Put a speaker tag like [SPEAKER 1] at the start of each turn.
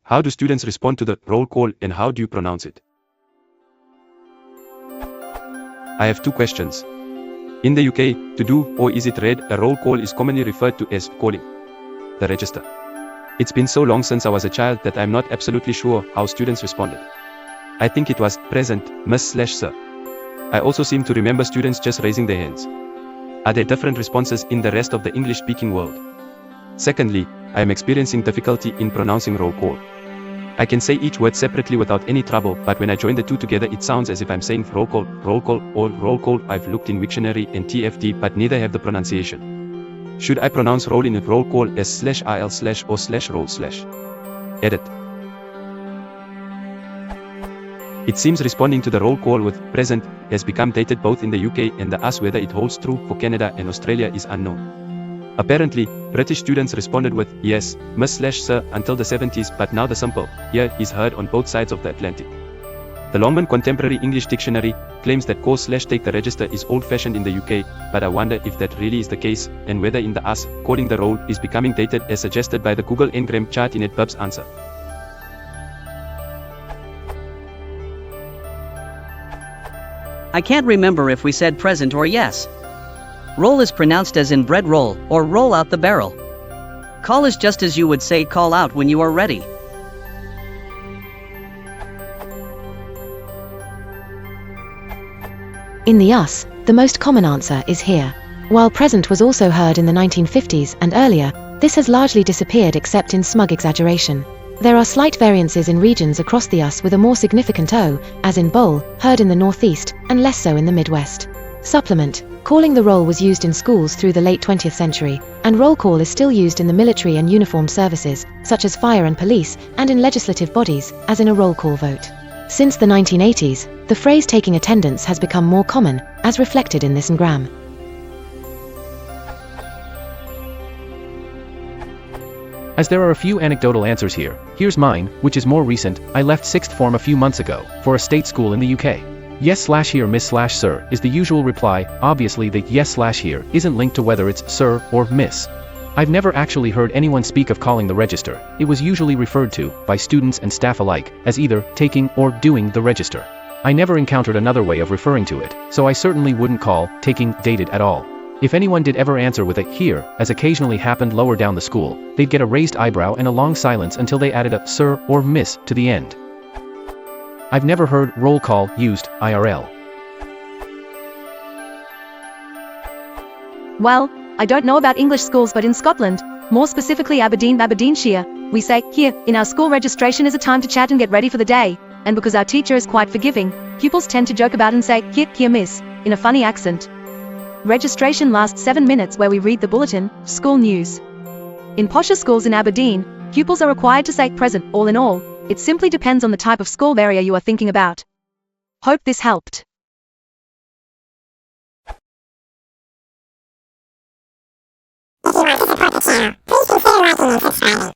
[SPEAKER 1] How do students respond to the roll call and how do you pronounce it? I have two questions. In the UK, to do or is it read, a roll call is commonly referred to as calling the register. It's been so long since I was a child that I'm not absolutely sure how students responded. I think it was present, Miss/Sir. I also seem to remember students just raising their hands. Are there different responses in the rest of the English-speaking world? Secondly, I am experiencing difficulty in pronouncing roll call. I can say each word separately without any trouble, but when I join the two together it sounds as if I'm saying roll call, or roll call. I've looked in Wiktionary and TFD but neither have the pronunciation. Should I pronounce roll in roll call as /il/ or /roll/? Edit. It seems responding to the roll call with present has become dated both in the UK and the US. Whether it holds true for Canada and Australia is unknown. Apparently, British students responded with yes, Miss/Sir until the 70s, but now the simple yeah is heard on both sides of the Atlantic. The Longman Contemporary English Dictionary claims that call/take the register is old-fashioned in the UK, but I wonder if that really is the case, and whether in the US, calling the roll is becoming dated as suggested by the Google Ngram chart in it. Bub's answer.
[SPEAKER 2] I can't remember if we said present or yes. Roll is pronounced as in bread roll, or roll out the barrel. Call is just as you would say call out when you are ready.
[SPEAKER 3] In the US, the most common answer is here. While present was also heard in the 1950s and earlier, this has largely disappeared except in smug exaggeration. There are slight variances in regions across the US with a more significant O, as in bowl, heard in the Northeast, and less so in the Midwest. Supplement: calling the roll was used in schools through the late 20th century, and roll call is still used in the military and uniformed services, such as fire and police, and in legislative bodies, as in a roll call vote. Since the 1980s, the phrase taking attendance has become more common, as reflected in this Ngram.
[SPEAKER 4] As there are a few anecdotal answers here, here's mine, which is more recent. I left 6th form a few months ago, for a state school in the UK. Yes/here Miss/Sir is the usual reply. Obviously the yes/here isn't linked to whether it's Sir or Miss. I've never actually heard anyone speak of calling the register. It was usually referred to, by students and staff alike, as either taking or doing the register. I never encountered another way of referring to it, so I certainly wouldn't call taking dated at all. If anyone did ever answer with a here, as occasionally happened lower down the school, they'd get a raised eyebrow and a long silence until they added a Sir or Miss to the end. I've never heard roll call used IRL.
[SPEAKER 5] Well, I don't know about English schools, but in Scotland, more specifically Aberdeenshire, we say here in our school registration is a time to chat and get ready for the day, and because our teacher is quite forgiving, pupils tend to joke about and say here miss, in a funny accent. Registration lasts 7 minutes where we read the bulletin, school news. In posher schools in Aberdeen, pupils are required to say present. All in all, it simply depends on the type of school area you are thinking about. Hope this helped.
[SPEAKER 6] If you want to support the channel, please consider liking and subscribing.